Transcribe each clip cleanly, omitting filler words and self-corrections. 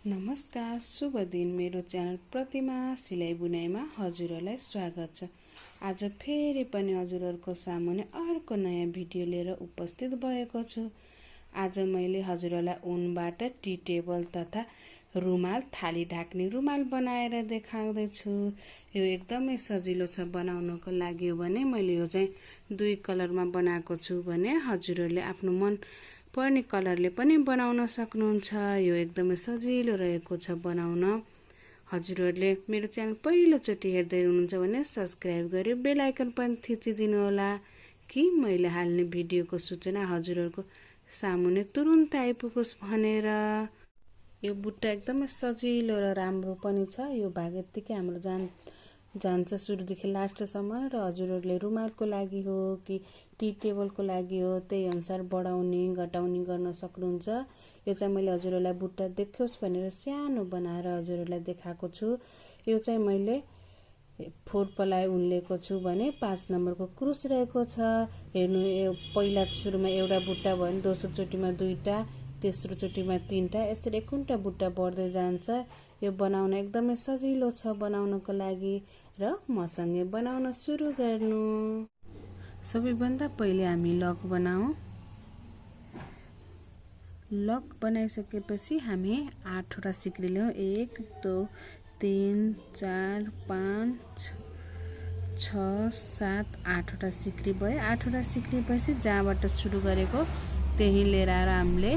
नमस्कार, शुभ दिन। मेरो च्यानल प्रतिमा सिलाइ बुनाइमा हजुरहरूलाई स्वागत छ। आज फेरि पनि हजुरहरूको सामुन्ने अर्को नयाँ भिडियो लिएर उपस्थित भएको छु। आज मैले हजुरहरूलाई ऊनबाट टी टेबल तथा रुमाल, थाली ढाक्ने रुमाल बनाएर देखाउँदैछु। यो एकदमै सजिलो छ बनाउनको लागि हो भने मैले यो चाहिँ 2 कलरमा बनाएको छु भने हजुरहरूले आफ्नो मन पर्ने कलरले पनि बनाउन सक्नुहुन्छ। यो एकदमै सजिलो रहेको छ बनाउन। हजुरहरूले मेरो च्यानल पहिलोचोटि हेर्दै हुनुहुन्छ भने सब्स्क्राइब गरी बेल आइकन पनि थिचिदिनु होला कि मैले हाल्ने भिडियोको सूचना हजुरहरूको सामुन्ने तुरुन्त आइपुगोस् भनेर। यो बुट्टा एकदमै सजिलो र राम्रो पनि छ। यो भाग यत्तिकै हाम्रो जान्छ सुरुदेखि लास्टसम्म र हजुरहरूले रुमालको लागि हो कि टी टेबलको लागि हो त्यही अनुसार बढाउने घटाउने गर्न सक्नुहुन्छ। यो चाहिँ मैले हजुरहरूलाई बुट्टा देखोस् भनेर सानो बनाएर हजुरहरूलाई देखाएको छु। यो चाहिँ मैले 4 पलाई ऊन लिएको छु भने 5 नम्बरको क्रुस रहेको छ। हेर्नु, पहिला सुरुमा एउटा बुट्टा भयो भने दोस्रो चोटिमा 2टा, तेस्रो चोटिमा 3टा, यसरी 1 बुट्टा बढ्दै जान्छ। यो बनाउन एकदमै सजिलो छ बनाउनको लागि र मसँगै बनाउन सुरु गर्नु। सबैभन्दा पहिले हामी लक बनाऊ। लक बनाइसकेपछि हामी 8वटा सिक्री ल्याऊ। 1 2 3 4 5 6 7 8वटा सिक्री भयो। 8वटा सिक्री भएपछि जहाँबाट सुरु गरेको त्यही लिएर आएर हामीले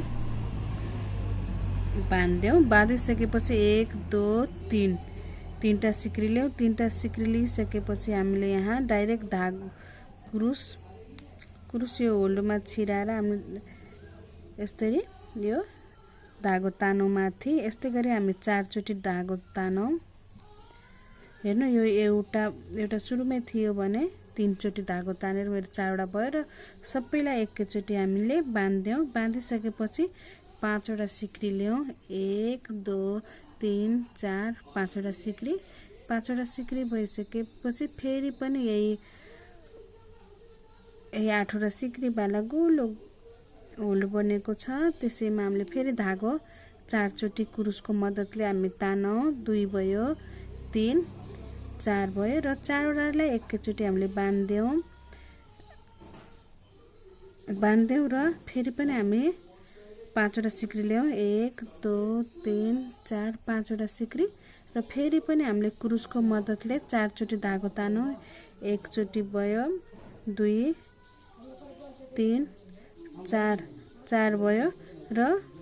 बाँध्यौं। बाँधिसकेपछि 1 2 3 3टा सिक्री ल्याऊ। 3टा सिक्री लिइसकेपछि हामीले यहाँ डाइरेक्ट धागो क्रुस यो होल्डमा छिराएर हामीले यसरी यो धागो तानौं माथि। यस्तै गरी हामी 4 चोटि धागो तानौं। हेर्नु, यो एउटा सुरुमै थियो भने 3 चोटि धागो तानेर मेरो 4वटा भयो र सबैलाई एकैचोटि हामीले बाँध्यौं। बाँधिसकेपछि 5वटा सिक्री ल्याऊ। 1 2 3 4 5वटा सिक्री। 5वटा सिक्री भइसकेपछि फेरि पनि यही 8वटा सिक्री वाला गोलो होल्ड बनेको छ। त्यसैमा हामीले फेरि धागो 4 चोटि क्रुसको मद्दतले हामी तानौं। 2 भयो, 3 4 भयो र 4वटालाई एकैचोटि हामीले बाँध्यौं र फेरि पनि हामी 5वटा सिक्री ल्याऊ। 1 2 3 4 5वटा सिक्री र फेरि पनि हामीले क्रुसको मद्दतले 4 चोटि धागो तानौं। 1 चोटि भयो, 2 3 4 भयो र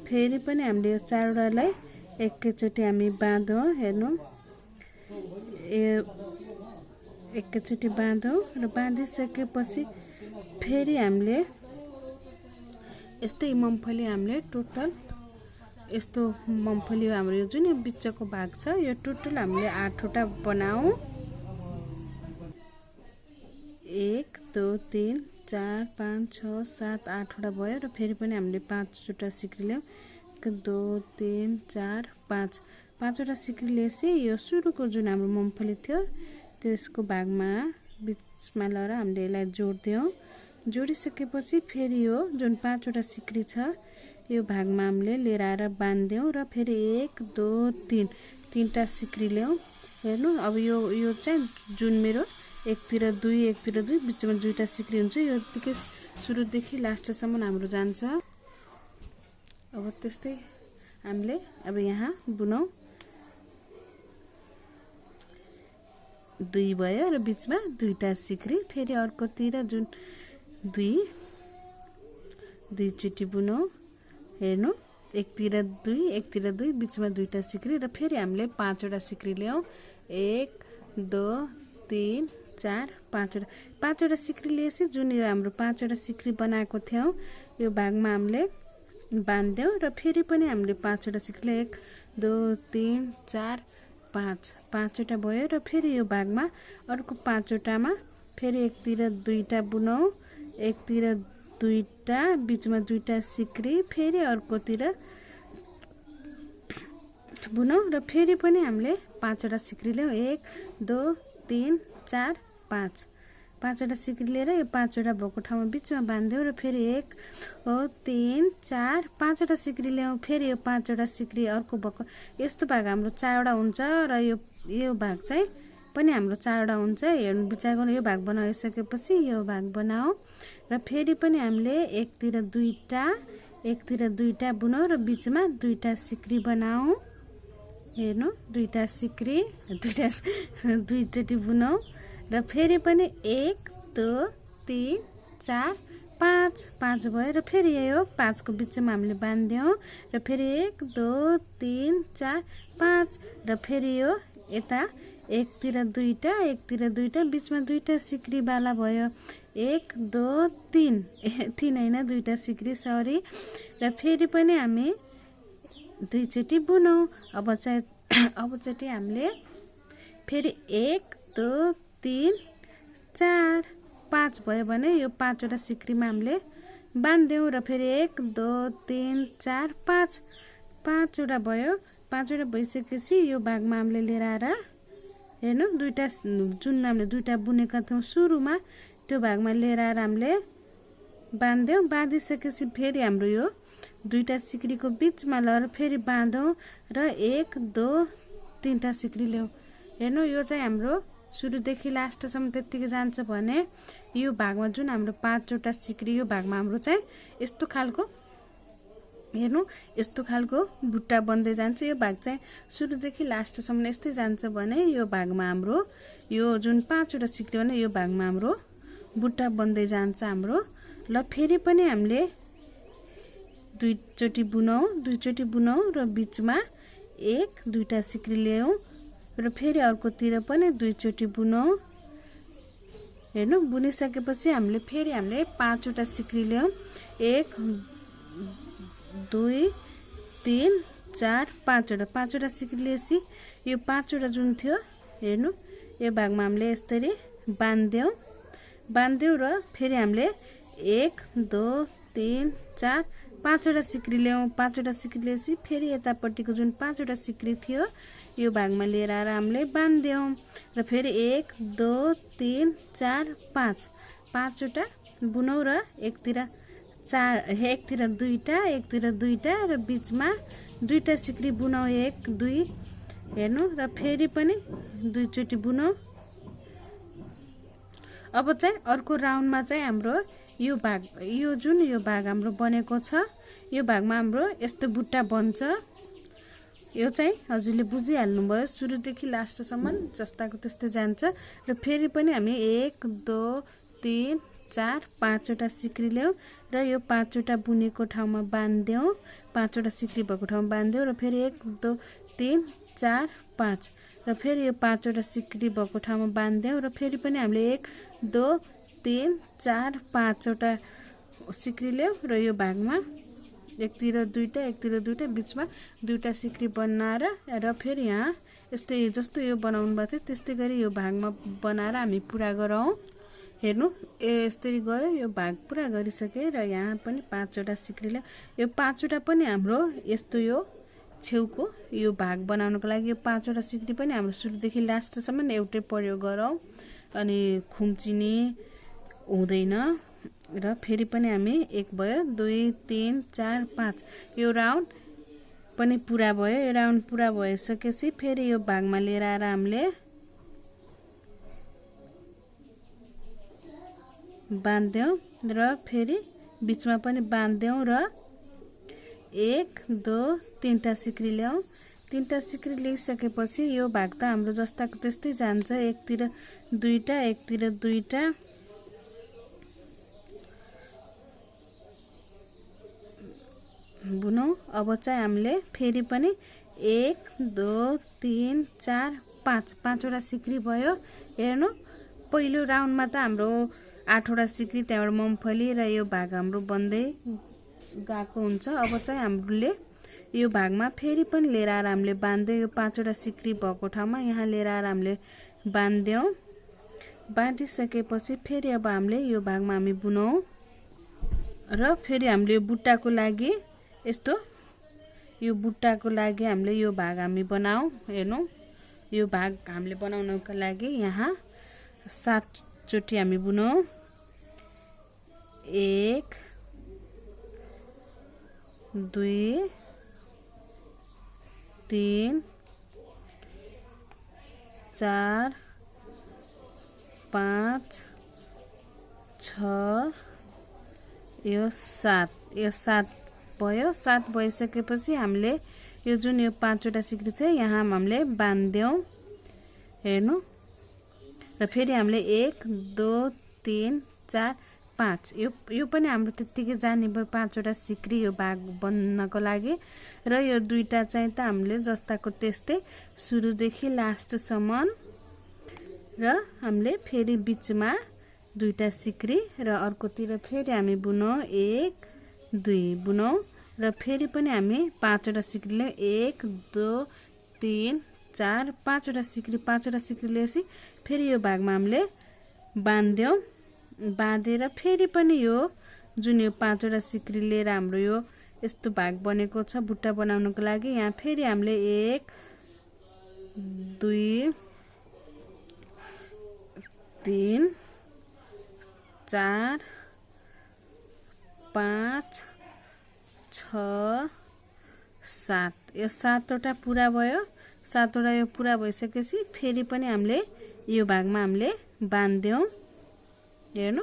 फेरि पनि हामीले यो 4वटालाई एकैचोटि हामी बाँधौं। हेर्नु, एकैचोटि बाँधौं र बाँधिसकेपछि फेरि हामीले यस्तै मम्फली हामीले टोटल यस्तो मम्फली हाम्रो यो जुन बिचको भाग छ यो टोटल हामीले 8वटा बनाऊ। 1 2 3 4 5 6 7 8वटा भयो र फेरि पनि हामीले 5वटा सिक्री ल्याऊ। 1 2 3 4 5 5वटा सिक्री लिएपछि यो सुरुको जुन हाम्रो मम्फली थियो त्यसको भागमा बिचमा लगाएर हामीले यसलाई जोड्दियौं। जोडिसकेपछि फेरि यो जुन 5वटा सिक्री छ यो भागमा हामीले लिएर आएर बाँध्यौं र फेरि 1 2 3 3टा सिक्री ल्याऊ। हेर्नु, अब यो चाहिँ जुन मेरो एकतिर 2 बिचमा 2टा सिक्री हुन्छ। यो यतिकै सुरुदेखि लास्टसम्म हाम्रो जान्छ। अब त्यस्तै हामीले अब यहाँ बुनौं। 2 भयो र बिचमा 2टा सिक्री। फेरि अर्कोतिर जुन 2 चोटि बुनौं। हेर्नु, एकतिर 2 बिचमा 2टा सिक्री र फेरि हामीले 5वटा सिक्री ल्याऊ। 1 2 3 4 5वटा सिक्री लिएपछि जुन यो हाम्रो 5वटा सिक्री बनाएको थियौं यो भागमा हामीले बाँध्यौं र फेरि पनि हामीले 5वटा सिक्री 1 2 3 4 5 5वटा भयो र फेरि यो भागमा अर्को 5वटामा फेरि एकतिर 2टा बुनौं। एकतिर 2टा, बिचमा 2टा सिक्री, फेरि अर्कोतिर बुनौं र फेरि पनि हामीले 5वटा सिक्री ल्याऊ। 1 2 3 4 5 5वटा सिक्री लिएर यो 5वटा भएको ठाउँमा बीचमा बान्ध्यौं र फेरि 1 3 4 5वटा सिक्री ल्याउँ। फेरि यो 5वटा सिक्री अर्को भएको यस्तो भाग हाम्रो 4वटा हुन्छ र यो भाग चाहिँ पनि हाम्रो 4वटा हुन्छ। हेर्नु विचार गर्नु। यो भाग बनाइसकेपछि यो भाग बनाऊ र फेरि पनि हामीले एकतिर दुईटा बुनौं र बीचमा 2टा सिक्री बनाऊ। हेर्नु 2टा सिक्री दुईचोटी बुनौं र फेरि पनि 1 2 3 4 5 भयो र फेरि यो 5 को बीचमा हामीले बान्ध्यौं र फेरि 1 2 3 4 5 र फेरि यो यता एकतिर दुईटा बीचमा 2टा सिक्री वाला भयो। 1 2 3 हैन 2टा सिक्री सरी र फेरि पनि हामी दुईचोटी बुनौं। अब चाहिँ हामीले फेरि 1 2 3 4 5 भयो भने यो 5वटा सिक्रीमा हामीले बान्ध्यौं र फेरि 1 2 3 4 5वटा भयो। 5वटा भइसकेपछि यो भागमा हामीले लिएर आएर हेर्नु 2टा जुन हामीले 2टा बुनेका थियौं सुरुमा त्यो भागमा लिएर आएर हामीले बान्ध्यौं। बाँधिसकेपछि फेरि हाम्रो यो 2टा सिक्रीको बीचमा लगाएर फेरि बाँधौं र 1 2 3टा सिक्री ल्याऊ। हेर्नु यो चाहिँ हाम्रो सुरुदेखि लास्टसम्म त्यतिकै जान्छ भने यो भागमा जुन हाम्रो 5वटा सिक्री यो भागमा हाम्रो चाहिँ यस्तो खालको हेर्नु यस्तो खालको बुट्टा बन्दै जान्छ। यो भाग चाहिँ सुरुदेखि लास्टसम्म यस्तै जान्छ भने यो भागमा हाम्रो यो जुन 5वटा सिक्री भने यो भागमा हाम्रो बुट्टा बन्दै जान्छ हाम्रो। ल फेरि पनि हामीले दुईचोटी बुनौं र बीचमा 1 2टा सिक्री ल्याऊ र फेरि अर्कोतिर पनि दुईचोटी बुनौं। हेर्नु बुनिसकेपछि हामीले 5वटा सिक्री ल्याऊ। 1 2 3 4 5वटा सिक्री लिएपछि यो 5वटा जुन थियो हेर्नु यो भागमा हामीले यसरी बान्ध्यौं र फेरि हामीले 1 2 3 4 5वटा सिक्री ल्याऊ। 5वटा सिक्री लिएपछि फेरि यतापट्टिको जुन 5वटा सिक्री थियो यो भागमा लिएर आएर हामीले बान्ध्यौं र फेरि 1 2 3 4 5वटा बुनौं र एकतिर दुईटा र बीचमा 2टा सिक्री बुनौं 1 2 हेर्नु र फेरि पनि दुईचोटी बुनौं। अब चाहिँ अर्को राउन्डमा चाहिँ हाम्रो यो भाग हाम्रो बनेको छ यो भागमा हाम्रो यस्तो बुट्टा बन्छ। यो चाहिँ हजुरले बुझिहाल्नुभयो सुरुदेखि लास्टसम्म जस्ताको त्यस्तै जान्छ र फेरि पनि हामी 1 2 3 4 5वटा सिक्री ल्याऊ र यो 5वटा बुनेको ठाउँमा बान्ध्यौं। 5वटा सिक्री भएको ठाउँमा बान्ध्यौं र फेरि 1 2 3 4 5 र फेरि यो 5वटा सिक्री भएको ठाउँमा बान्ध्यौं र फेरि पनि हामीले 1 2 3 4 5वटा सिक्री ल्याऊ र यो भागमा एकतिर दुईटा बीचमा 2टा सिक्री बनाएर र फेरि यहाँ यस्तै जस्तो यो बनाउनु भएको थियो त्यस्तै गरी यो भागमा बनाएर हामी पुरा गरौँ। हेर्नु यसरी गयो यो भाग पुरा गरिसके र यहाँ पनि 5वटा सिक्री ल्याऊ। यो 5वटा पनि हाम्रो यस्तो यो छेउको यो भाग बनाउनको लागि यो 5वटा सिक्री पनि हाम्रो सुरुदेखि लास्टसम्म एउटै प्रयोग गरौँ अनि खुम्चिने हुँदैन। र फेरि पनि हामी 1 भयो 2 3 4 5 यो राउन्ड पनि पुरा भयो। यो राउन्ड पुरा भइसकेपछि फेरि यो भागमा लिएर आएर हामीले बान्ध्यौं र फेरि बीचमा पनि बान्ध्यौं र 1 2 3टा सिक्री ल्याऊ। 3टा सिक्री लिइसकेपछि यो भाग त हाम्रो जस्ताको त्यस्तै जान्छ। एकतिर दुईटा बुनौं। अब चाहिँ हामीले फेरि पनि 1 2 3 4 5वटा सिक्री भयो। हेर्नु पहिलो राउन्डमा त हाम्रो 8वटा सिक्री त्यहाँबाट मुम्फली र यो भाग हाम्रो बन्दै गएको हुन्छ। अब चाहिँ हामीले यो भागमा फेरि पनि लिएर आएर हामीले बान्ध्यौं। यो 5वटा सिक्री भएको ठाउँमा यहाँ लिएर आएर हामीले बान्ध्यौं। बाँधिसकेपछि फेरि अब हामीले यो भागमा हामी बुनौं र फेरि हामीले बुट्टाको लागि हामीले यो भाग हामी बनाऊ। हेर्नु यो भाग हामीले बनाउनको लागि यहाँ चोटि हामी बुनौं। 1 2 3 4 5 6 यो 7 भयो। 7 भइसकेपछि हामीले यो जुन यो 5 वटा सिक्री छ यहाँ हामीले बान्ध्यौं। हेर्नु र फेरि हामीले 1 2 3 4 5 यो पनि हाम्रो त्यतिकै जाने भयो 5 वटा सिक्री यो भाग बन्नको लागि। र यो दुईटा चाहिँ त हामीले जस्ताको त्यस्तै सुरुदेखि लास्टसम्म र हामीले फेरि बीचमा दुईटा सिक्री र अर्कोतिर फेरि हामी बुनौं 1 2 बुनौं र फेरि पनि हामी 5 वटा सिक्री ल्याउँ। 1 2 3 4 5 वटा सिक्री 5 वटा सिक्री लिएपछि फेरि यो भागमा हामीले बान्ध्यौं। बाँधेर फेरि पनि यो जुन यो 5 वटा सिक्री लिएर हाम्रो यो यस्तो भाग बनेको छ बुट्टा बनाउनको लागि। यहाँ फेरि हामीले 1 2 3 4 5 6 7 यो 7 वटा पूरा भयो। 7 वटा यो पूरा भइसकेपछि फेरि पनि हामीले यो भागमा हामीले बान्ध्यौं। हेर्नु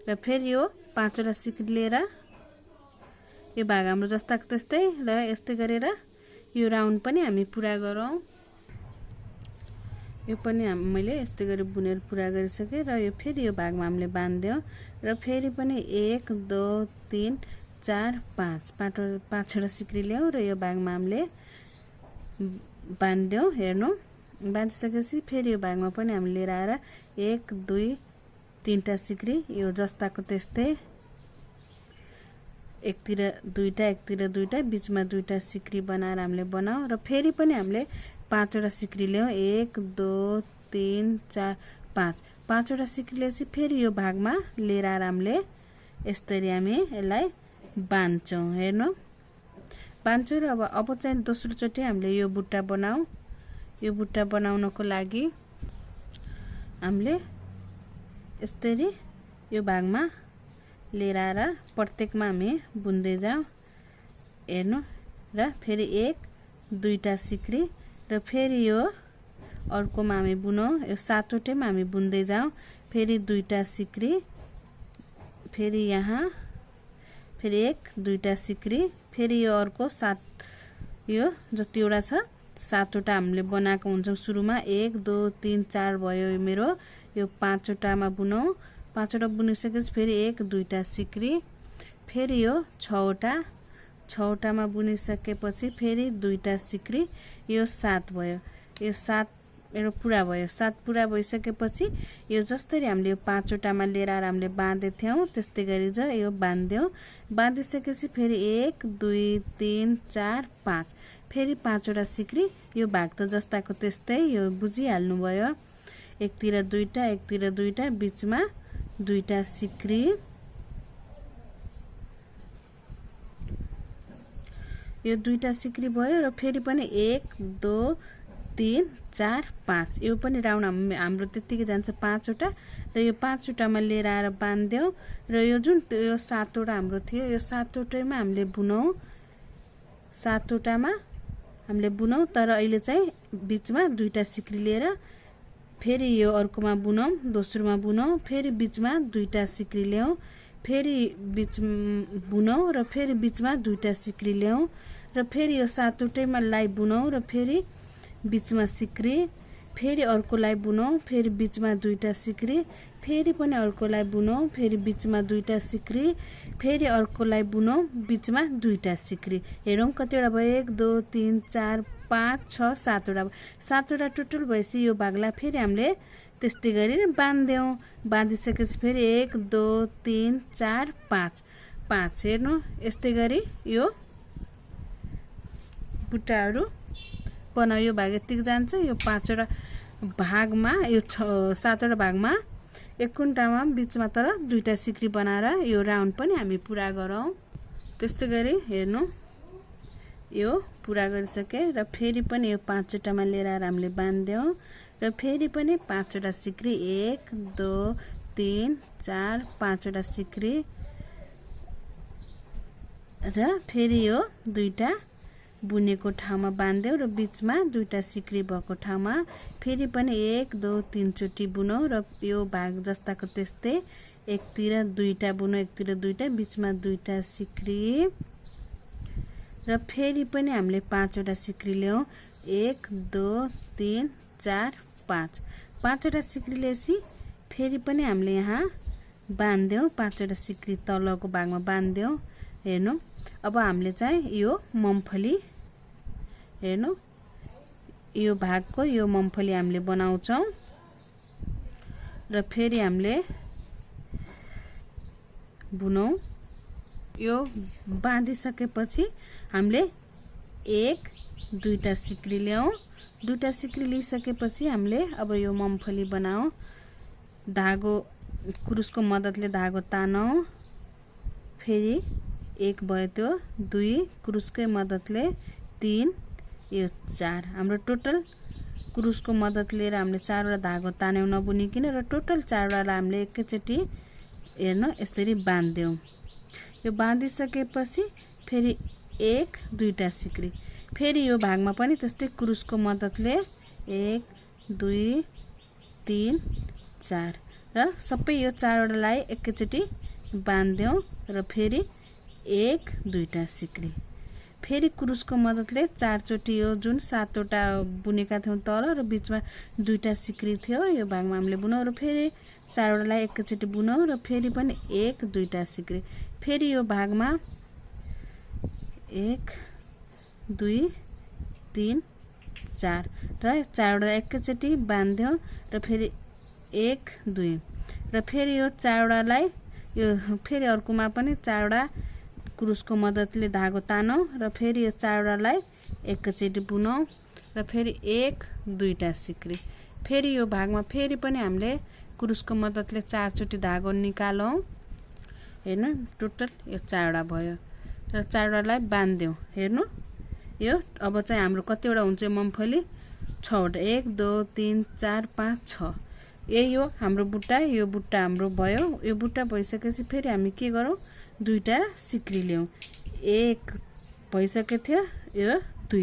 र फेरि यो 5 वटा सिक्री लिएर यो भाग हाम्रो जस्ताको त्यस्तै र यस्तै गरेर यो राउन्ड पनि हामी पूरा गरौँ। यो पनि मैले यस्तै गरी बुनेर पूरा गरिसके र यो फेरि यो भागमा हामीले बान्ध्यौं र फेरि पनि 1 2 3 4 5 वटा सिक्री ल्याउँ र यो भागमा हामीले बान्ध्यौं। हेर्नु बाँधिसकेपछि फेरि यो भागमा पनि हामीले लिएर आएर 1 2 3टा सिक्री यो जस्ताको त्यस्तै एकतिर दुईटा बीचमा दुईटा सिक्री बनाएर हामीले बनाऊ र फेरि पनि हामीले 5 वटा सिक्री ल्याउँ। 1 2 3 4 5 वटा सिक्री लिएपछि फेरि यो भागमा लिएर आएर हामीले यसरी हामी यसलाई बान्छौं। हेर्नु बान्छौं र अब चाहिँ दोस्रो चोटि हामीले यो बुट्टा बनाऊ। यो बुट्टा बनाउनको लागि हामीले यसरी यो भागमा लिएर आएर प्रत्येकमा हामी बुन्दै जाऊ। हेर्नु र फेरि 1 2टा सिक्री र फेरि यो अर्कोमा हामी बुनौं। यो 7 वटैमा हामी बुन्दै जाऊ। फेरि 2टा सिक्री फेरि यहाँ फेरि 1 2टा सिक्री फेरि यो अर्को 7 यो जतिवटा छ 7 वटा हामीले बनाएको हुन्छौं सुरुमा। 1 2 3 4 भयो मेरो यो 5 वटामा बुनौं। 5 वटा बुनिसकेपछि फेरि 1 2टा सिक्री फेरि यो 6 वटामा बुनिसकेपछि फेरि 2टा सिक्री यो 7 भयो। यो 7 मेरो पूरा भयो। 7 पूरा भइसकेपछि यो जसरी हामीले यो 5 वटामा लिएर आएर हामीले बाँधेथ्यौं त्यस्तै गरी यो बान्ध्यौं। बाँधिसकेपछि फेरि 1 2 3 4 5 फेरि 5 वटा सिक्री यो भाग त जस्ताको त्यस्तै यो बुझिहाल्नु भयो। एकतिर दुईटा बीचमा दुईटा सिक्री यो दुईटा सिक्री भयो र फेरि पनि 1 2 3 4 5 यो पनि राउन्ड हाम्रो त्यतिकै जान्छ 5 वटा र यो 5 वटामा लिएर आएर बान्ध्यौं र यो जुन यो 7 वटा हाम्रो थियो यो 7 वटैमा हामीले बुनौं। 7 वटामा हामीले बुनौं तर अहिले चाहिँ बीचमा दुईटा सिक्री लिएर फेरि यो अर्कोमा बुनौं। दोस्रोमा बुनौं फेरि बीचमा दुईटा सिक्री ल्याउँ फेरि बीच बुनौं र फेरि बीचमा दुईटा सिक्री ल्याउँ र फेरि यो 7 वटैमा लाई बुनौं र फेरि बीचमा सिक्री फेरि अर्कोलाई बुनौं फेरि बीचमा दुईटा सिक्री फेरि पनि अर्कोलाई बुनौं फेरि बीचमा दुईटा सिक्री फेरि अर्कोलाई बुनौं बीचमा दुईटा सिक्री। हेरौं कतिवटा भयो 1 2 3 4 5 6 7 वटा 7 वटा टोटल भएपछि यो भागलाई फेरि हामीले त्यस्तै गरी बान्ध्यौं। बाँधिसकेपछि फेरि 1 2 3 4 5 हेर्नु यस्तै गरी यो बुट्टाहरु बनाउ। यो भाग यतिकै जान्छ। यो 5 वटा भागमा यो 7 वटा भागमा एक कुन्टामा बीचमा तर दुईटा सिक्री बनाएर यो राउन्ड पनि हामी पूरा गरौँ। त्यस्तै गरी हेर्नु यो पूरा गरिसके र फेरि पनि यो 5 वटामा लिएर आएर हामीले बान्ध्यौं। र फेरि पनि 5 वटा सिक्री 1 2 3 4 5 वटा सिक्री र फेरि यो दुईटा बुनेको ठाउँमा बान्ध्यौ र बीचमा दुईटा सिक्री भएको ठाउँमा फेरि पनि 1 2 3 चोटी बुनौ र यो भाग जस्ताको त्यस्तै एकतिर दुईटा बुनौ एकतिर दुईटा बीचमा दुईटा सिक्री र फेरि पनि हामीले 5 वटा सिक्री ल्याउ 1 2 3 4 5 5 वटा सिक्री ल्याएपछि फेरि पनि हामीले यहाँ बान्ध्यौ 5 वटा सिक्री तलको भागमा बान्ध्यौ। हेर्नु अब हामीले चाहिँ यो मम्फली हेर्नु यो भागको यो मम्फली हामीले बनाउँछौं र फेरि हामीले बुनौ। यो बाँधिसकेपछि हामीले 1 2टा सिक्री ल्याउ 2टा सिक्री लिइसकेपछि हामीले अब यो मम्फली बनाऊ। धागो क्रुसको मद्दतले धागो तानौ फेरि 1 भयो त्यो 2 क्रुसकै मद्दतले 3 यो 4 हाम्रो टोटल क्रुसको मद्दत लिएर हामीले 4 वटा धागो तान्यौ नबुनिकिन र टोटल 4 वटालाई हामीले एकैचोटी हेर्नु यसरी बान्ध्यौ। यो बाँधिसकेपछि फेरि 1 2टा सिक्री फेरि यो भागमा पनि त्यस्तै क्रुसको मद्दतले 1 2 3 4 र सबै यो 4 वटालाई एकैचोटी बान्ध्यौ र फेरि 1 2टा सिक्री फेरि क्रुसको मद्दतले 4 चोटी यो जुन 7 वटा बुनेका थियौं तल र बीचमा 2टा सिक्री थियो यो भागमा हामीले बुनौ र फेरि 4 वटालाई एकैचोटी बुनौ र फेरि पनि 1 2टा सिक्री फेरि यो भागमा 1 2 3 4 र 4 वटा एकैचोटी बान्ध्यौ र फेरि 1 2 र फेरि यो 4 वटालाई यो फेरि अर्कोमा पनि 4 वटा क्रुसको मद्दतले धागो तानौ र फेरि यो 4 वटालाई एकैचोटी बुनौ र फेरि 1 2टा सिक्री फेरि यो भागमा फेरि पनि हामीले क्रुसको मद्दतले 4 चोटी धागो निकालौं। हेर्नु टोटल यो 4 वटा भयो र 4 वटालाई बान्ध्यौ। हेर्नु यो अब चाहिँ हाम्रो कतिवटा हुन्छ मम्फली 6 वटा 1 2 3 4 5 6 यही हो हाम्रो बुट्टा। यो बुट्टा हाम्रो भयो। यो बुट्टा भइसकेपछि फेरि हामी के गरौँ 2टा सिक्री ल्याउ 1 भइसके थियो यो 2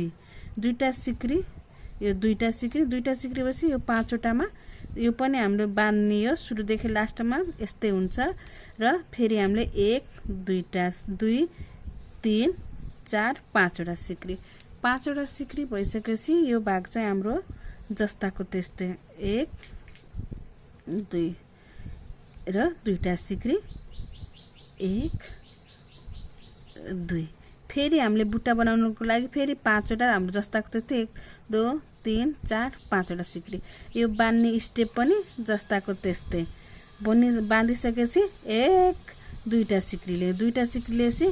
2टा सिक्री यो 2टा सिक्री भएपछि यो 5 वटामा यो पनि हामीले बान्ने हो सुरुदेखि लास्टमा यस्तै हुन्छ र फेरि हामीले 1 2टा 2 3 4 5 वटा सिक्री 5 वटा सिक्री भइसकेपछि यो भाग चाहिँ हाम्रो जस्ताको त्यस्तै 1 2 र 2टा सिक्री 1 2 फेरि हामीले बुट्टा बनाउनको लागि फेरि 5 वटा हाम्रो जस्ताको त्यस्तै 1 2 3 4 5 वटा सिक्री यो बान्ने स्टेप पनि जस्ताको त्यस्तै बाँधिसकेपछि 1 2टा सिक्री ल्याउ 2टा सिक्री लिएपछि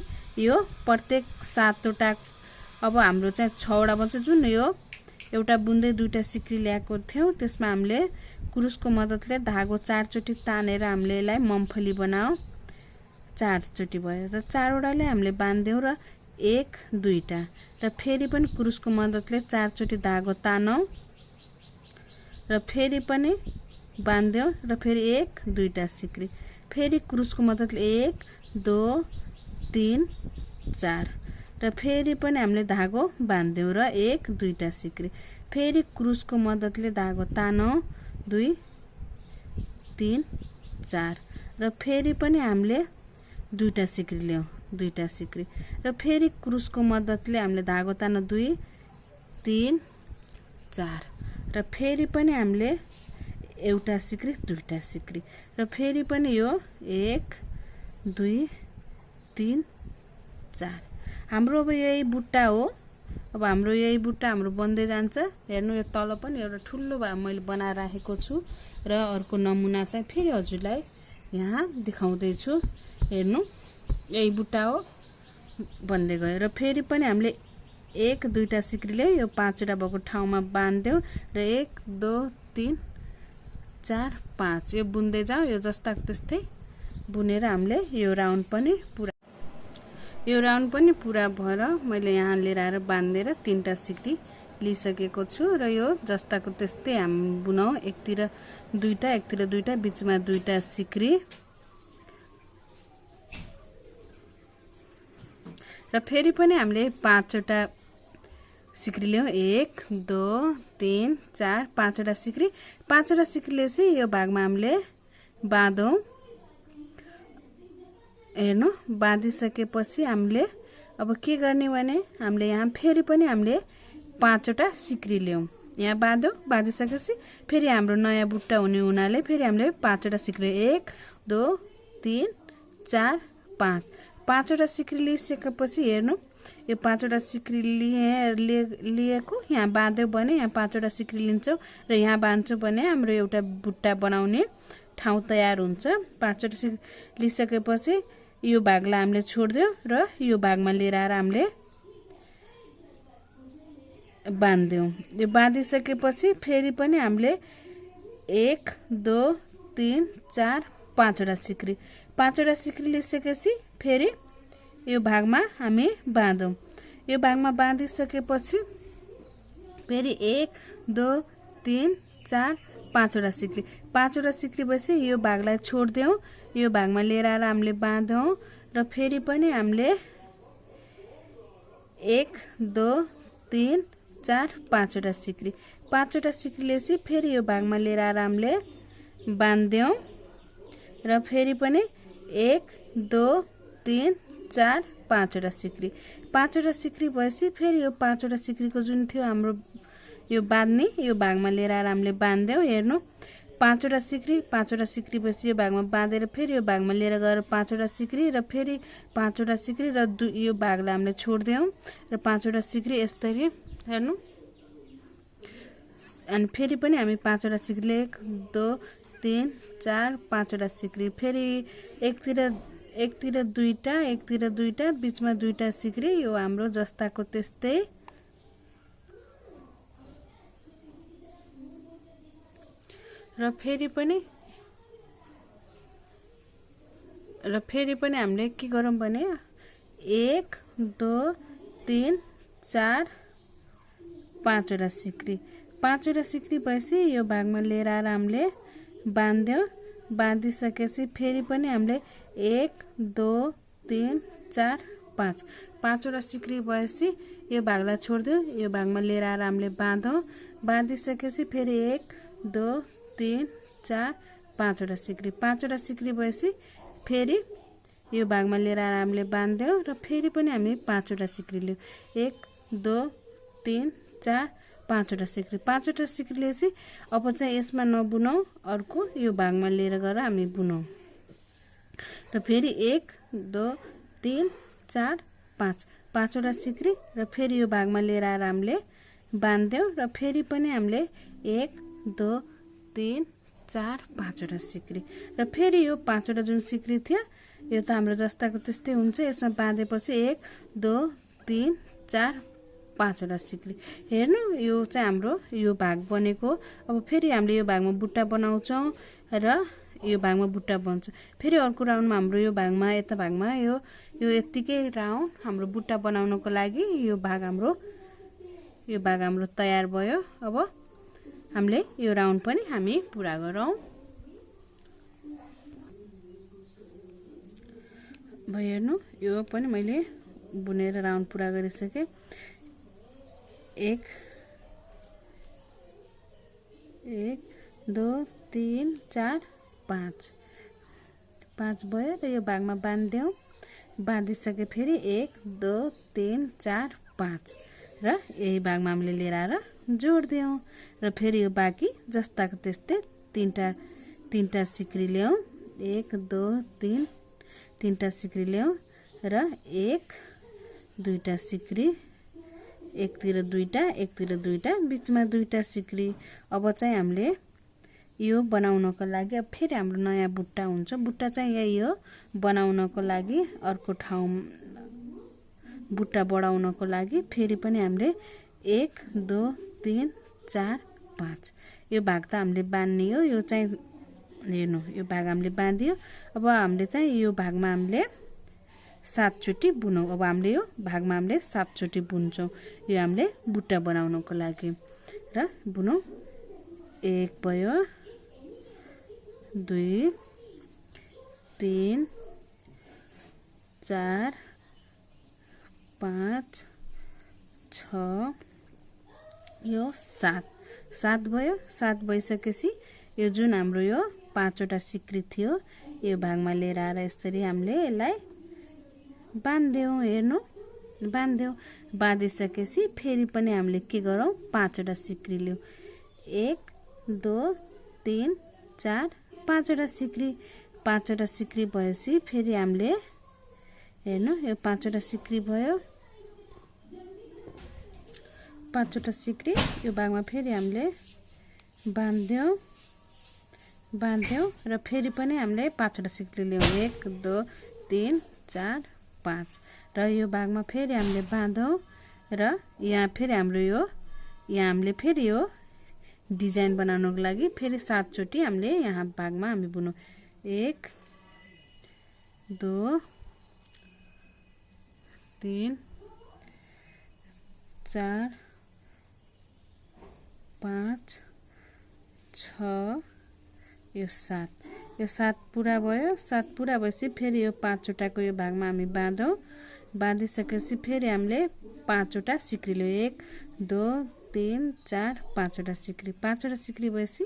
यो प्रत्येक 7 वटा अब हाम्रो चाहिँ 6 वटा बन्छ जुन यो एउटा बुन्दै 2टा सिक्री ल्याएको थियौं त्यसमा हामीले क्रुसको मद्दतले धागो 4 चोटी तानेर हामीले यसलाई मम्फली बनाऊ 4 चोटी भयो र 4 वटाले हामीले बान्ध्यौ र 1 2टा र फेरि पनि क्रुसको मद्दतले 4 चोटी धागो तानौ र फेरि पनि बान्ध्यौ र फेरि 1 2टा सिक्री फेरि क्रुसको मद्दतले 1 2 3 4 र फेरि पनि हामीले धागो बान्ध्यौ र 1 2टा सिक्री फेरि क्रुसको मद्दतले धागो तानौ 2 3 4 र फेरि पनि हामीले 2टा सिक्री ल्याउ 2टा सिक्री र फेरि क्रुसको मद्दतले हामीले धागो तान्नु 2 3 4 र फेरि पनि हामीले एउटा सिक्री 2टा सिक्री र फेरि पनि यो 1 2 3 4 हाम्रो अब यही बुट्टा हो। अब हाम्रो यही बुट्टा हाम्रो बन्दै जान्छ। हेर्नु यो तल पनि एउटा ठुलो मैले बनाएर राखेको छु र अर्को नमुना चाहिँ फेरि हजुरलाई यहाँ देखाउँदै छु। हेर्नु यही बुट्टा हो बन्दै गयो र फेरि पनि हामीले 1 2टा सिक्रीले यो 5 वटा भएको ठाउँमा बान्ध्यौ र 1 2 3 4 5 यो बुन्दै जाऊ यो जस्ताको त्यस्तै बुनेर हामीले यो राउन्ड पनि पुरा भएर मैले यहाँ लिएर आएर बान्देर 3टा सिक्री लिइसकेको छु र यो जस्ताको त्यस्तै हामी बुनौँ। एकतिर दुईटा बीचमा दुईटा सिक्री र फेरि पनि हामीले 5 वटा सिक्री लियौं। 1 2 3 4 5 वटा सिक्री। 5 वटा सिक्रीले चाहिँ यो भागमा हामीले बाँधौं। हेर्नु बाँधिसकेपछि हामीले अब के गर्ने भने हामीले यहाँ फेरि पनि हामीले 5 वटा सिक्री ल्याउँ। यहाँ बाँधिसकेपछि फेरि हाम्रो नयाँ बुट्टा हुने हुनाले फेरि हामीले 5 वटा सिक्री 1 2 3 4 5 5 वटा सिक्री लिइसकेपछि हेर्नु यो 5 वटा सिक्री लिएको यहाँ बाँध्यो भने यहाँ 5 वटा सिक्री लिन्छौँ र यहाँ बाँध्छौँ भने हाम्रो एउटा बुट्टा बनाउने ठाउँ तयार हुन्छ। 5 वटा सिक्री लिइसकेपछि यो भागलाई हामीले छोड्दियौँ र यो भागमा लिएर आएर हामीले बाँध्यौँ। यो बाँधिसकेपछि फेरि पनि हामीले 1 2 3 4 5 वटा सिक्री 5 वटा सिक्री लिइसकेपछि फेरि यो भागमा हामी बाँधौँ। यो भागमा बाँधिसकेपछि फेरि 1 2 3 4 5 वटा सिक्री 5 वटा सिक्री भएपछि यो भागलाई छोड्दियौँ। यो भागमा लिएर आएर हामीले बाँधौँ र फेरि पनि हामीले 1 2 3 4 5 वटा सिक्री 5 वटा सिक्रीले चाहिँ फेरि यो भागमा लिएर आएर हामीले बाँध्यौँ र फेरि पनि 1 2 3 4 5 वटा सिक्री 5 वटा सिक्री भएपछि फेरि यो 5 वटा सिक्रीको जुन थियो हाम्रो यो बाँध्ने यो भागमा लिएर आएर हामीले बाँध्यौँ। हेर्नु 5 वटा सिक्री 5 वटा सिक्री भएपछि यो भागमा बाँधेर फेरि यो भागमा लिएर गएर 5 वटा सिक्री र फेरि 5 वटा सिक्री र यो भागलाई हामीले छोड्दियौँ र 5 वटा सिक्री यसरी हेर्नु। अनि फेरि पनि हामी 5 वटा सिक्रीले 1 2 3 4 5 वटा सिक्री फेरि एकतिर दुईटा बीचमा दुईटा सिक्री यो हाम्रो जस्ताको त्यस्तै र फेरि पनि हामीले के गरौँ भने 1 2 3 4 5 वटा सिक्री 5 वटा सिक्री भएपछि यो भागमा लिएर आएर हामीले बाँध्यौँ। बाँधिसकेपछि फेरि पनि हामीले 1 2 3 4 5 5 वटा सिक्री भएपछि यो भागलाई छोड्दियौँ। यो भागमा लिएर आएर हामीले बाँधौँ। बाँधिसकेपछि फेरि 1 2 3 4 5 वटा सिक्री 5 वटा सिक्री भएपछि फेरि यो भागमा लिएर आएर हामीले बाँध्यौँ र फेरि पनि हामी 5 वटा सिक्री लियौँ। 1 2 3 4 5 वटा सिक्री 5 वटा सिक्रीले चाहिँ अब चाहिँ यसमा नबुनौँ अर्को यो भागमा लिएर गएर हामी बुनौँ र फेरि 1 2 3 4 5 5 वटा सिक्री र फेरि यो भागमा लिएर आएर हामीले बाँध्यौँ र फेरि पनि हामीले 1 2 3 4 5 वटा सिक्री र फेरि यो 5 वटा जुन सिक्री थियो यो त हाम्रो जस्ताको त्यस्तै हुन्छ। यसमा बाँधेपछि 1 2 3 4 5 वटा सिक्री हेर्नु यो चाहिँ हाम्रो यो भाग बनेको। अब फेरि हामीले यो भागमा बुट्टा बनाउँछौँ र यो भागमा बुट्टा बन्छ। फेरि अर्को राउन्डमा हाम्रो यो भागमा यता भागमा यो यतिकै राउन्ड हाम्रो बुट्टा बनाउनको लागि यो भाग हाम्रो तयार भयो। अब हामीले यो राउन्ड पनि हामी पुरा गरौँ। भयो हेर्नु यो पनि मैले बुनेर राउन्ड पुरा गरिसकेँ। 1 2 3 4 5 भयो र यो भागमा बाँध्यौँ। बाँधिसके फेरि 1 2 3 4 5 र यही भागमा हामीले लिएर आएर जोड्दियौँ र फेरि यो बाँकी जस्ताको त्यस्तै तीनटा सिक्री ल्याउँ। 1 2 3 तीनटा सिक्री ल्याउँ र 1 2टा सिक्री एकतिर दुईटा बीचमा दुईटा सिक्री। अब चाहिँ हामीले यो बनाउनको लागि अब फेरि हाम्रो नयाँ बुट्टा हुन्छ। बुट्टा चाहिँ यही हो बनाउनको लागि अर्को ठाउँ बुट्टा बढाउनको लागि फेरि पनि हामीले 1 2 3 4 5 यो भाग त हामीले बाँध्ने हो। यो चाहिँ हेर्नु यो भाग हामीले बाँधियो। अब हामीले चाहिँ यो भागमा हामीले 7 चोटी बुनौँ। अब हामीले यो भागमा हामीले 7 चोटी बुन्छौँ यो हामीले बुट्टा बनाउनको लागि। र बुनौँ। 1 भयो, 2 3 4 5 6 यो 7 भयो। 7 भइसकेपछि यो जुन हाम्रो यो 5 वटा सिक्री थियो यो भागमा लिएर आएर यसरी हामीले यसलाई बान्ध्यौँ। हेर्नु, बान्ध्यौँ। बाँधिसकेपछि फेरि पनि हामीले के गरौँ, 5 वटा सिक्री लियौँ। 1 2 3 4 5 वटा सिक्री। 5 वटा सिक्री भएपछि फेरि हामीले हेर्नु यो 5 वटा सिक्री भयो। 5 वटा सिक्री यो भागमा फेरि हामीले बान्ध्यौँ र फेरि पनि हामीले 5 वटा सिक्री लियौँ। 1 2 3 4 5 र यो भागमा फेरि हामीले बाँधौँ र यहाँ फेरि हाम्रो यो यहाँ हामीले फेरि यो डिजाइन बनाउनको लागि फेरि 7 चोटी हामीले यहाँ भागमा हामी बुनौँ। 1 2 3 4 5 6 यो 7 पुरा भयो। 7 पुरा भएपछि फेरि यो 5 वटाको यो भागमा हामी बाँधौँ। बाँधिसकेपछि फेरि हामीले 5 वटा सिक्री लियौँ। 1 2 3 4 5 वटा सिक्री। 5 वटा सिक्री भएपछि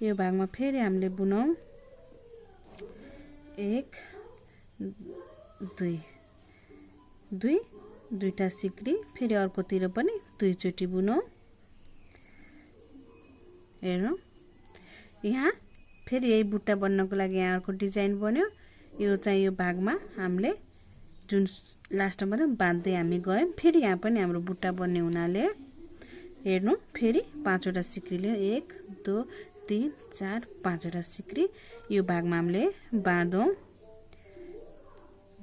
यो भागमा फेरि हामीले बुनौँ। 1 2 दुईटा सिक्री। फेरि अर्कोतिर पनि 2 चोटी बुनौँ। हेर्नु, यहाँ फेरि यही बुट्टा बन्नको लागि यहाँ अर्को डिजाइन बन्यो। यो चाहिँ यो भागमा हामीले जुन लास्टमा बाँध्दै हामी गयौँ। फेरि यहाँ पनि हाम्रो बुट्टा बन्ने हुनाले हेर्नु फेरि 5 वटा सिक्री लियौँ। 1 2 3 4 5 वटा सिक्री यो भागमा हामीले बाँधौँ।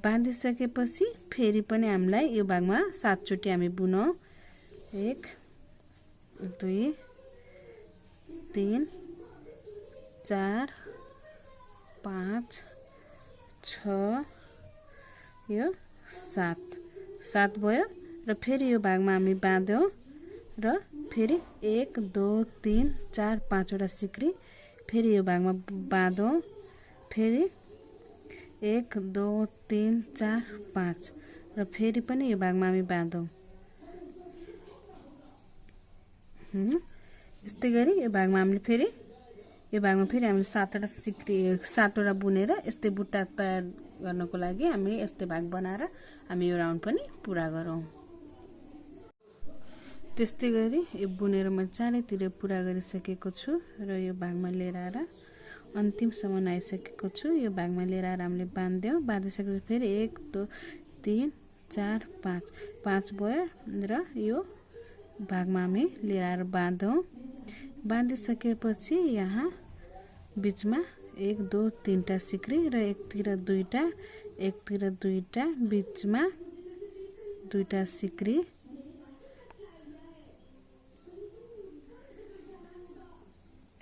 बाँधिसकेपछि फेरि पनि हामीलाई यो भागमा 7 चोटी हामी बुनौँ। 1 2 3 4 5 6 यो 7 भयो र फेरि यो भागमा हामी बाँध्यौँ र फेरि 1 2 3 4 5 वटा सिक्री। फेरि यो भागमा बाँधौँ। फेरि 1 2 3 4 5 र फेरि पनि यो भागमा हामी बाँधौँ। यस्तै गरी यो भागमा हामीले फेरि हामीले 7 वटा सिक्री 7 वटा बुनेर यस्तै बुट्टा तयार गर्नको लागि हामी यस्तै भाग बनाएर हामी यो राउन्ड पनि पुरा गरौँ। त्यस्तै गरी यो बुनेर म चारैतिर पुरा गरिसकेको छु र यो भागमा लिएर आएर अन्तिमसम्म आइसकेको छु। यो भागमा लिएर आएर हामीले बाँध्यौँ। बाँधिसकेपछि फेरि 1 2 3 4 5 भयो र यो भागमा हामी लिएर आएर बाँधौँ। बाँधिसकेपछि यहाँ बीचमा 1 2 3टा सिक्री र एकतिर 2टा बीचमा 2टा सिक्री।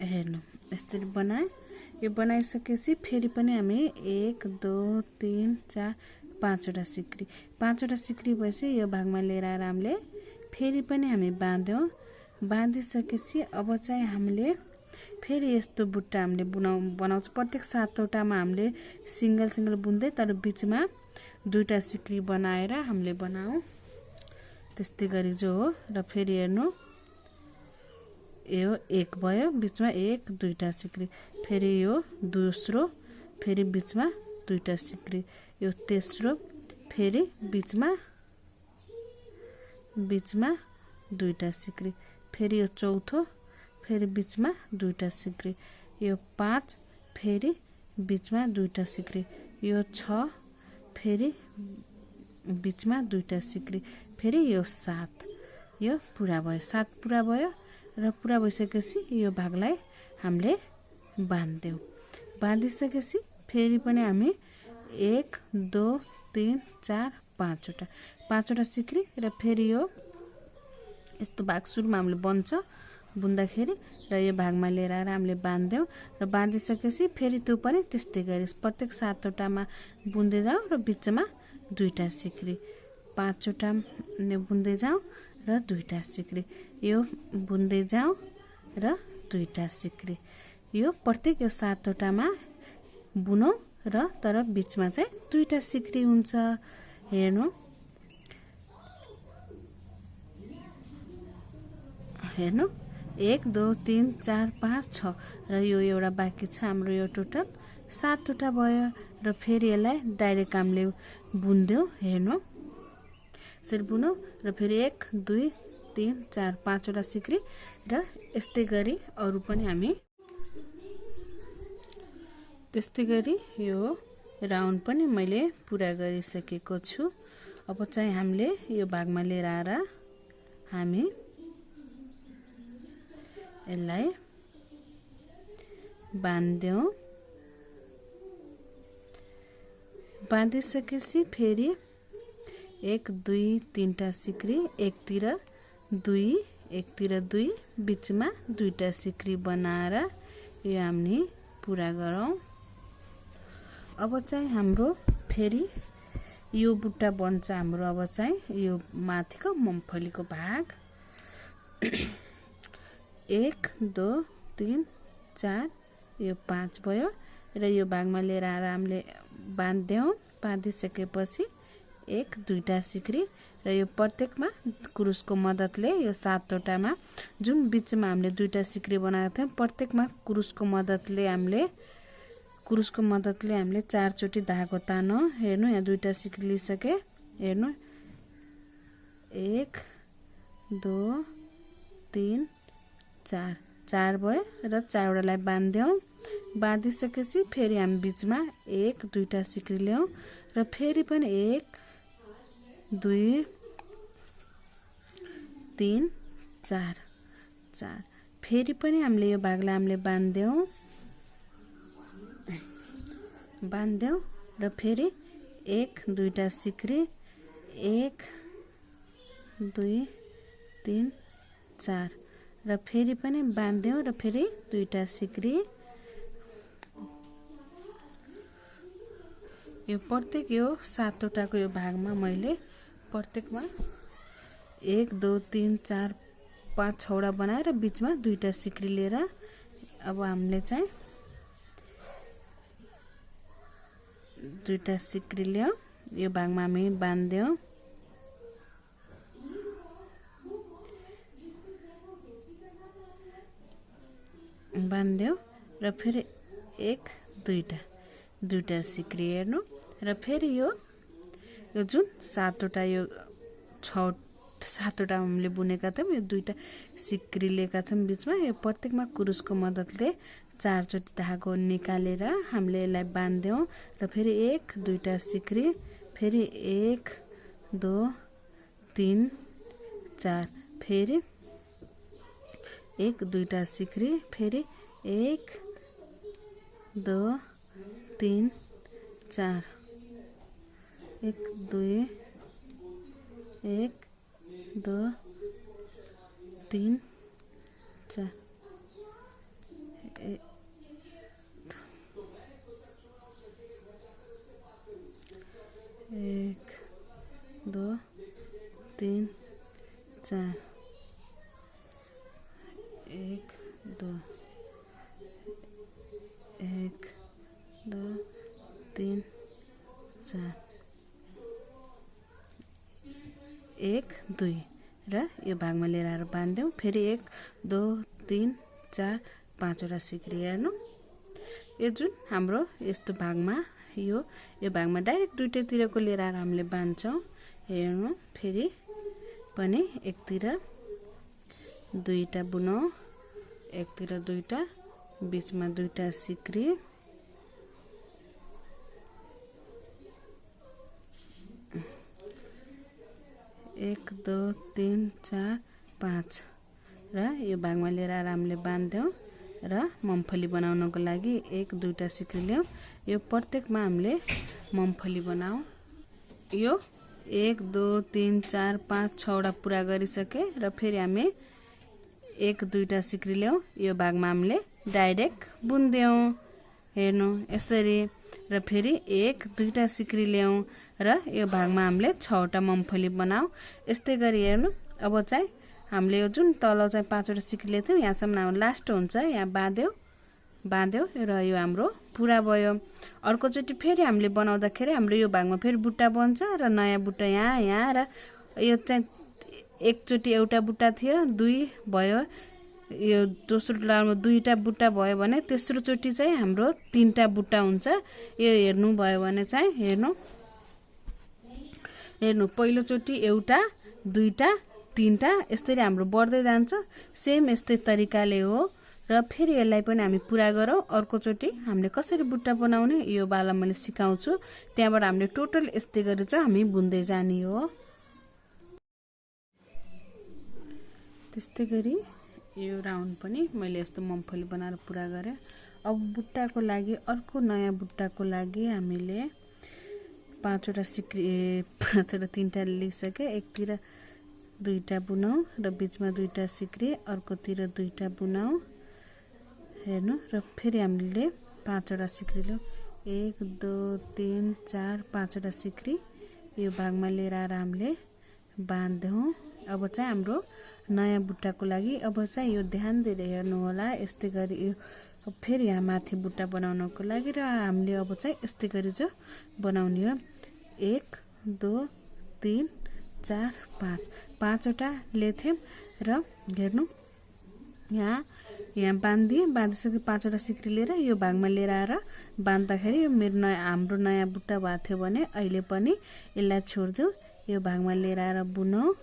हेर्नु, यसरी बनाए। यो बनाइसकेपछि फेरि पनि हामी 1 2 3 4 5 वटा सिक्री। 5 वटा सिक्री भएपछि यो भागमा लिएर आएर हामीले फेरि पनि हामी बाँध्यौँ। बाँधिसकेपछि अब चाहिँ हामीले फेरि यस्तो बुट्टा हामीले बनाउँछ। प्रत्येक 7 वटामा हामीले सिंगल बुन्दै तर बीचमा 2टा सिक्री बनाएर हामीले बनाऊ। त्यस्तै गरी जो हो र फेरि हेर्नु यो 1 भयो। बीचमा 1 2टा सिक्री। फेरि यो दोस्रो फेरि बीचमा 2टा सिक्री। यो तेस्रो फेरि बीचमा 2टा सिक्री। फेरि यो चौथो फेरि बीचमा 2टा सिक्री। यो 5 फेरि बीचमा 2टा सिक्री। यो 6 फेरि बीचमा 2टा सिक्री। फेरि यो 7 यो पुरा भयो। 7 पुरा भयो र पुरा भइसकेपछि यो भागलाई हामीले बाँध्यौँ। बाँधिसकेपछि फेरि पनि हामी 1 2 3 4 5 वटा सिक्री र फेरि यो यस्तो भाग सुरुमा हामीले बन्छ बुन्दाखेरि र यो भागमा लिएर आएर हामीले बाँध्यौँ र बाँधिसकेपछि फेरि त्यो पनि त्यस्तै गरी प्रत्येक 7 वटामा बुन्दै जाऊ र बीचमा दुईटा सिक्री, 5 वटा बुन्दै जाउँ र दुईटा सिक्री, यो बुन्दै जाउँ र दुईटा सिक्री, यो प्रत्येक यो 7 वटामा बुनौं र तर बीचमा चाहिँ दुईटा सिक्री हुन्छ। हेर्नु 1 2 3 4 5 6 र यो एउटा बाँकी छ हाम्रो, यो टोटल 7 वटा भयो र फेरि यसलाई डाइरेक्ट हामीले बुन्देऊ। हेर्नु यसरी बुनौं र फेरि 1 2 3 4 5 वटा सिक्री र यस्तै गरी अरु पनि हामी त्यस्तै गरी यो राउन्ड पनि मैले पूरा गरिसकेको छु। अब चाहिँ हामीले यो भागमा लिएर आएर हामी यसलाई बान्देऊ। बाँधिसकेपछि फेरि 1 2 3टा सिक्री, एकतिर 2 बीचमा दुईटा सिक्री बनाएर यो हामीले पूरा गरौँ। अब चाहिँ हाम्रो फेरि यो बुट्टा बन्छ हाम्रो। अब चाहिँ यो माथिको मुम्फलीको भाग 1 2 3 4 यो 5 भयो र यो भागमा लिएर आएर हामीले बान्ध्यौं। बाँधिसकेपछि 1 2टा सिक्री र यो प्रत्येकमा कुरुसको मद्दतले यो 7 वटामा जुन बीचमा हामीले दुईटा सिक्री बनाएको थियौं, प्रत्येकमा कुरुसको मद्दतले हामीले 4 चोटी धागो तानौं। हेर्नु यहाँ दुईटा सिक्री लिइसके। हेर्नु 1 2 3 4 भयो र 4 वटालाई बान्ध्यौं। बाँधिसकेपछि फेरि हामी बीचमा 1 2टा सिक्री ल्याउँ र फेरि पनि 1 2 3 4 फेरि पनि हामीले यो भागलाई हामीले बान्ध्यौं र फेरि 1 2टा सिक्री 1 2 3 4 र फेरि पनि बान्ध्यौं र फेरि दुईटा सिक्री। यो प्रत्येक यो 7 वटाको यो भागमा मैले प्रत्येकमा 1 2 3 4 5 6 वटा बनाएर बीचमा दुईटा सिक्री लिएर अब हामीले चाहिँ दुईटा सिक्री ल्याऊ। यो भागमा हामी बान्ध्यौं। र फेरि 1 2टा सिक्री। हेर्नु र फेरि यो जुन 7 वटा यो 7 वटा हामीले बुनेका थियौं, यो दुईटा सिक्री लिएका थियौं बीचमा, यो प्रत्येकमा कुरुसको मद्दतले 4 चोटी धागो निकालेर हामीले यसलाई बान्ध्यौं र फेरि 1 2टा सिक्री, फेरि 1 2 3 4 फेरि 1 2टा सिक्री, फेरि 1 2 3 4 1 2 1 2 3 4 1 2 3 4 1 2 1 2 3 4 1 2 र यो भागमा लिएर आएर बान्ध्यौं। फेरि 1 2 3 4 5 वटा सिक्री। हेर्नु यो जुन हाम्रो यस्तो भागमा यो भागमा डाइरेक्ट दुईटैतिरको लिएर आएर हामीले बान्छौं। हेर्नु फेरि पनि एकतिर दुईटा बुनौं, एकतिर दुईटा, बीचमा दुईटा सिक्री। एक 2 3 4 5 र यो भागमा लिएर आएर हामीले बान्ध्यौं र मुम्फली बनाउनको लागि 1 2टा सिक्री ल्याउँ। यो प्रत्येकमा हामीले मुम्फली बनाऊ। यो 1 2 3 4 5 6 वटा पूरा गरिसके र फेरि हामी 1 2टा सिक्री ल्याउँ। यो भागमा हामीले डाइरेक्ट बुन्देऊ। हेर्नु यसरी र फेरि 1 2टा सिक्री ल्याउँ र यो भागमा हामीले 6वटा मूंगफली बनाऊ। यस्तै गरी हेर्नु अब चाहिँ हामीले यो जुन तल चाहिँ 5वटा सिक्री ल्याएको थियौँ यहाँसम्म हाम्रो लास्ट हुन्छ, यहाँ बाँध्यो र यो हाम्रो पुरा भयो। अर्कोचोटि फेरि हामीले बनाउँदाखेरि हाम्रो यो भागमा फेरि बुट्टा बन्छ र नयाँ बुट्टा यहाँ र यो चाहिँ एकचोटि एउटा बुट्टा थियो 2 भयो, यो दोस्रो लाउनमा 2टा बुट्टा भयो भने तेस्रो चोटि चाहिँ हाम्रो 3टा बुट्टा हुन्छ। यो हेर्नु भयो भने चाहिँ हेर्नु पहिलो चोटि एउटा 2टा 3टा यसरी हाम्रो बढ्दै जान्छ। सेम यस्तै तरिकाले हो र फेरि यसलाई पनि हामी पुरा गरौँ। अर्कोचोटि हामीले कसरी बुट्टा बनाउने यो बाला मैले सिकाउँछु, त्यहाँबाट हामीले टोटल यस्तै गरी चाहिँ हामी बुन्दै जाने हो। त्यस्तै गरी यो राउन्ड पनि मैले यस्तो मूंगफली बनाएर पुरा गरेँ। अब बुट्टाको लागि अर्को नयाँ बुट्टाको लागि हामीले 5वटा सिक्री 5वटा 3टा लिइसके, एकतिर 2टा बुनौँ र बीचमा 2टा सिक्री, अर्कोतिर 2टा बुनौँ। हेर्नु र फेरि हामीले 5वटा सिक्री ल्याउँ, 1 2 3 4 5वटा सिक्री यो भागमा लिएर आएर हामीले बाँध्यौँ। अब चाहिँ हाम्रो नयाँ बुट्टाको लागि अब चाहिँ यो ध्यान दिएर हेर्नु होला। यस्तै गरी यो फेरि यहाँ माथि बुट्टा बनाउनको लागि र हामीले अब चाहिँ यस्तै गरी चाहिँ बनाउने हो। 1 2 3 4 5 5वटा लिएथ्यौँ र हेर्नु यहाँ बाँधिसके 5वटा सिक्री लिएर यो भागमा लिएर आएर बाँध्दाखेरि यो हाम्रो नयाँ बुट्टा भएको थियो भने अहिले पनि यसलाई छोडिदिउँ, यो भागमा लिएर आएर बुनौँ।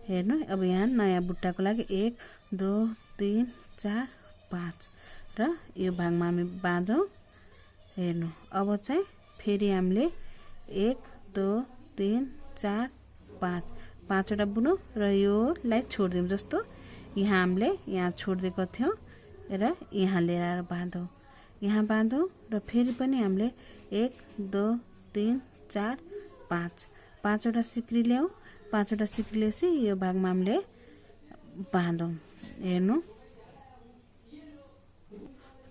हेर्नु अब यहाँ नयाँ बुट्टाको लागि 1 2 3 4 5 र यो भागमा हामी बाँधौँ। हेर्नु अब चाहिँ फेरि हामीले 1 2 3 4 5 5वटा बुनौँ र योलाई छोडिदिउँ। जस्तो यहाँ हामीले यहाँ छोडिदिएको थियौँ र यहाँ लिएर आएर बाँधौँ र फेरि पनि हामीले 1 2 3 4 5 5वटा सिक्री ल्याउँ। 5वटा सिक्री लिएपछि यो भागमा हामीले बाँधौँ। हेर्नु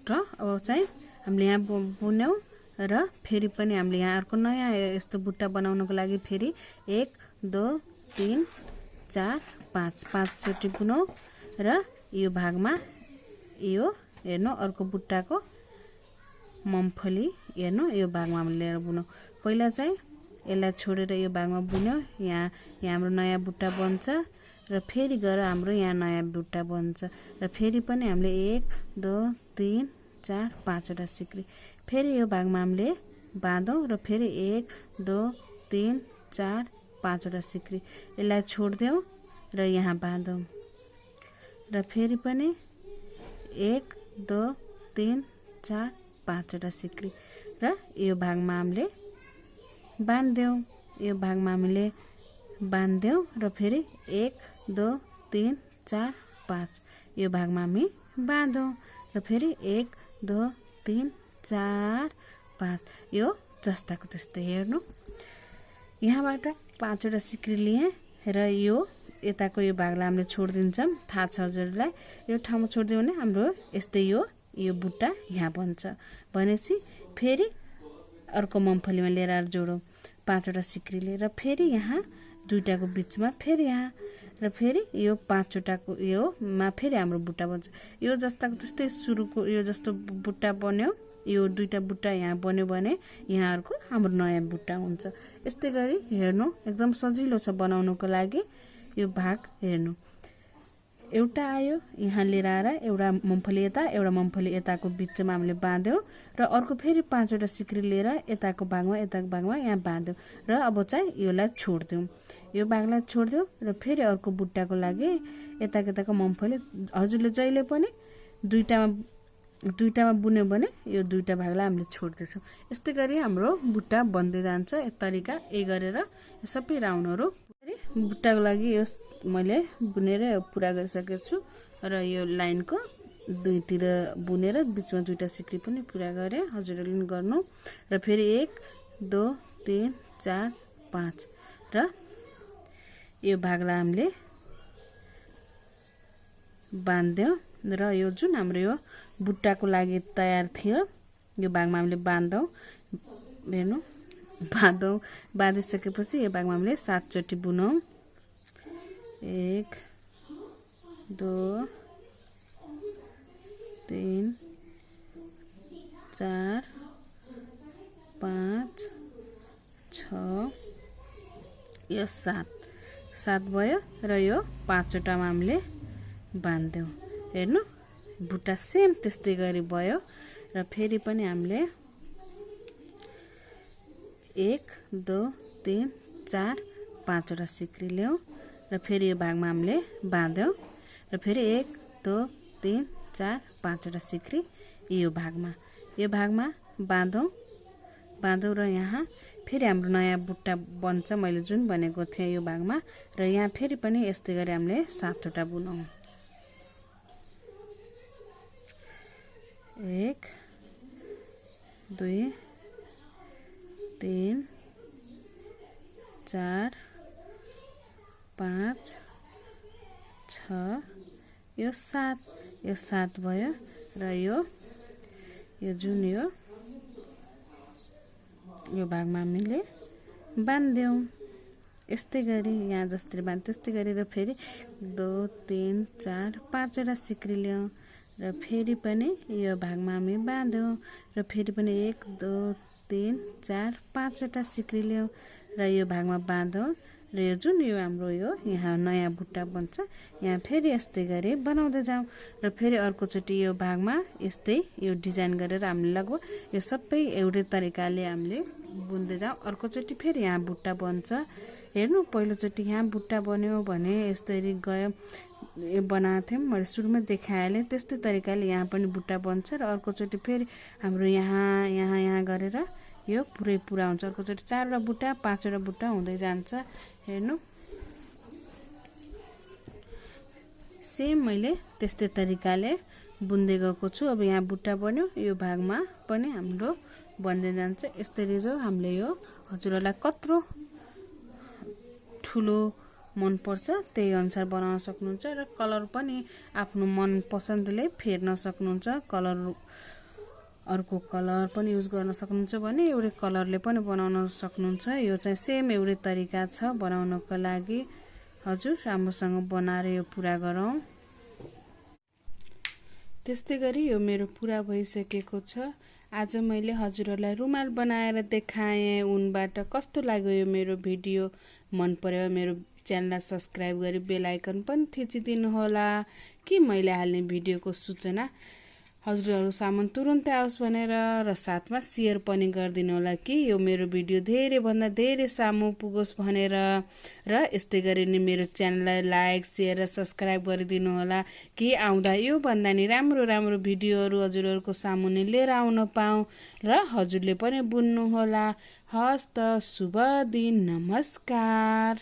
र अब चाहिँ हामीले यहाँ बुन्यौँ र फेरि पनि हामीले यहाँ अर्को नयाँ यस्तो बुट्टा बनाउनको लागि फेरि 1 2 3 4 5 5चोटि बुनौँ र यो भागमा यो हेर्नु अर्को बुट्टाको मूंगफली हेर्नु यो भागमा हामीले लिएर बुनौँ। पहिला चाहिँ यसलाई छोडेर यो भागमा बुन्यौँ, यहाँ हाम्रो नयाँ बुट्टा बन्छ र फेरि गएर हाम्रो यहाँ नयाँ बुट्टा बन्छ र फेरि पनि हामीले 1 2 3 4 5वटा सिक्री फेरि यो भागमा हामीले बाँधौँ र फेरि 1 2 3 4 5वटा सिक्री यसलाई छोडिदेऊ र यहाँ बाँधौँ र फेरि पनि 1 2 3 4 5वटा सिक्री र यो भागमा हामीले बाँध्यौँ। यो भागमा हामीले बाँध्यौँ र फेरि 1 2 3 4 5 यो भागमा हामी बाँधौँ र फेरि 1 2 3 4 5 यो जस्ताको त्यस्तै। हेर्नु यहाँबाट 5वटा सिक्री लिए र यो यताको यो भागलाई हामीले छोडिदिन्छौँ। थाहा छ हजुरलाई यो ठाउँमा छोडिदियो भने हाम्रो यस्तै यो बुट्टा यहाँ बन्छ भनेपछि फेरि अर्को मूंगफलीमा लिएर आएर जोडौँ 5वटा सिक्रीले र फेरि यहाँ 2टाको बिचमा फेरि यहाँ र फेरि यो 5वटाको योमा फेरि हाम्रो बुट्टा बन्छ। यो जस्ताको त्यस्तै सुरुको यो जस्तो बुट्टा बन्यो, यो 2टा बुट्टा यहाँ बन्यो भने यहाँ अर्को हाम्रो नयाँ बुट्टा हुन्छ। यस्तै गरी हेर्नु एकदम सजिलो छ बनाउनको लागि। यो भाग हेर्नु एउटा आयो यहाँ लिएर आएर एउटा मूंगफली यता एउटा मूंगफली यताको बिचमा हामीले बाँध्यौँ र अर्को फेरि 5वटा सिक्री लिएर यताको भागमा यहाँ बाँध्यौँ र अब चाहिँ यसलाई छोडिदिउँ। यो भागलाई छोडिदिउँ र फेरि अर्को बुट्टाको लागि यताको मूंगफली हजुरले जहिले पनि दुईटामा बुन्यो भने यो 2टा भागलाई हामीले छोड्दैछौँ। यस्तै गरी हाम्रो बुट्टा बन्दै जान्छ। एक तरिका गरेर सबै राउन्डहरू बुट्टाको लागि यो मैले बुनेर पुरा गरिसकेको छु र यो लाइनको दुईतिर बुनेर बिचमा 2टा सिक्री पनि पुरा गरेँ। हजुरहरूले गर्नु र फेरि 1 2 3 4 5 र यो भागलाई हामीले बाँध्यौँ र यो जुन हाम्रो यो बुट्टाको लागि तयार थियो यो भागमा हामीले बाँध्छौँ। हेर्नु बाँधिसकेपछि यो भागमा हामीले 7 चोटि बुनौँ। 1 2 3 4 5 6 यो 7 भयो र यो 5 वटामा हामीले बाँध्यौँ। हेर्नु बुट्टा सेम त्यस्तै गरी भयो र फेरि पनि हामीले 1 2 3 4 5 वटा सिक्री ल्याउँ र फेरि यो भागमा हामीले बाँध्यौँ र फेरि 1 2 3 4 5 वटा सिक्री यो भागमा बाँधौँ र यहाँ फेरि हाम्रो नयाँ बुट्टा बन्छ। मैले जुन भनेको थिएँ यो भागमा र यहाँ फेरि पनि यस्तै गरी हामीले 7 वटा बुनौँ। 1 2 3 4 5 6 यो 7 भयो र यो जुन यो भागमा हामीले बाँध्यौँ। यस्तै गरी यहाँ जसरी बाँध्यो त्यस्तै गरी र फेरि 2 3 4 5 वटा सिक्री ल्याउँ र फेरि पनि यो भागमा हामी बाँध्यौँ र फेरि पनि 1 2 3 4 5 वटा सिक्री ल्याउँ र यो भागमा बाँधौँ र यो जुन यो हाम्रो यहाँ नयाँ बुट्टा बन्छ यहाँ फेरि यस्तै गरी बनाउँदै जाउँ र फेरि अर्कोचोटि यो भागमा यस्तै यो डिजाइन गरेर हामीले लगभग यो सबै एउटै तरिकाले हामीले बुन्दै जाउँ। अर्कोचोटि फेरि यहाँ बुट्टा बन्छ। हेर्नु पहिलोचोटि यहाँ बुट्टा बन्यो भने यसरी गयो यो बनाएको थियौँ मैले सुरुमै देखाएँ त्यस्तै तरिकाले यहाँ पनि बुट्टा बन्छ र अर्कोचोटि फेरि हाम्रो यहाँ गरेर यो पुरा हुन्छ। अर्कोचोटि 4 वटा बुट्टा 5 वटा बुट्टा हुँदै जान्छ। हेर्नु सेम मैले त्यस्तै तरिकाले बुन्दै गएको छु। अब यहाँ बुट्टा बन्यो यो भागमा पनि हाम्रो बन्दै जान्छ। यसरी जो हामीले यो हजुरहरूलाई कत्रो ठुलो मन पर्छ त्यही अनुसार बनाउन सक्नुहुन्छ र कलर पनि आफ्नो मन पसन्दले फेर्न सक्नुहुन्छ। कलर अर्को कलर पनि युज गर्न सक्नुहुन्छ भने एउटै कलरले पनि बनाउन सक्नुहुन्छ। यो चाहिँ सेम एउटै तरिका छ बनाउनको लागि। हजुर राम्रोसँग बनाएर यो पुरा गरौँ। त्यस्तै गरी यो मेरो पुरा भइसकेको छ। आज मैले हजुरहरूलाई रुमाल बनाएर देखाएँ उनबाट। कस्तो लाग्यो यो मेरो भिडियो? मन पर्यो मेरो च्यानललाई सब्स्क्राइब गरी बेल आइकन पनि थिचिदिनु होला कि मैले हाल्ने भिडियोको सूचना हजुरहरू सामु तुरुन्तै आओस् भनेर र साथमा शेयर पनि गरिदिनु होला कि यो मेरो भिडियो धेरै भन्दा धेरै सामु पुगोस् भनेर र यस्तै गरी नै मेरो च्यानललाई लाइक शेयर र सब्स्क्राइब गरिदिनु होला कि आउँदा यो भन्दा नि राम्रो भिडियोहरू हजुरहरूको सामुने लिएर आउन पाऊँ र हजुरले पनि बुन्नु होला। हस्त शुभ दिन। नमस्कार।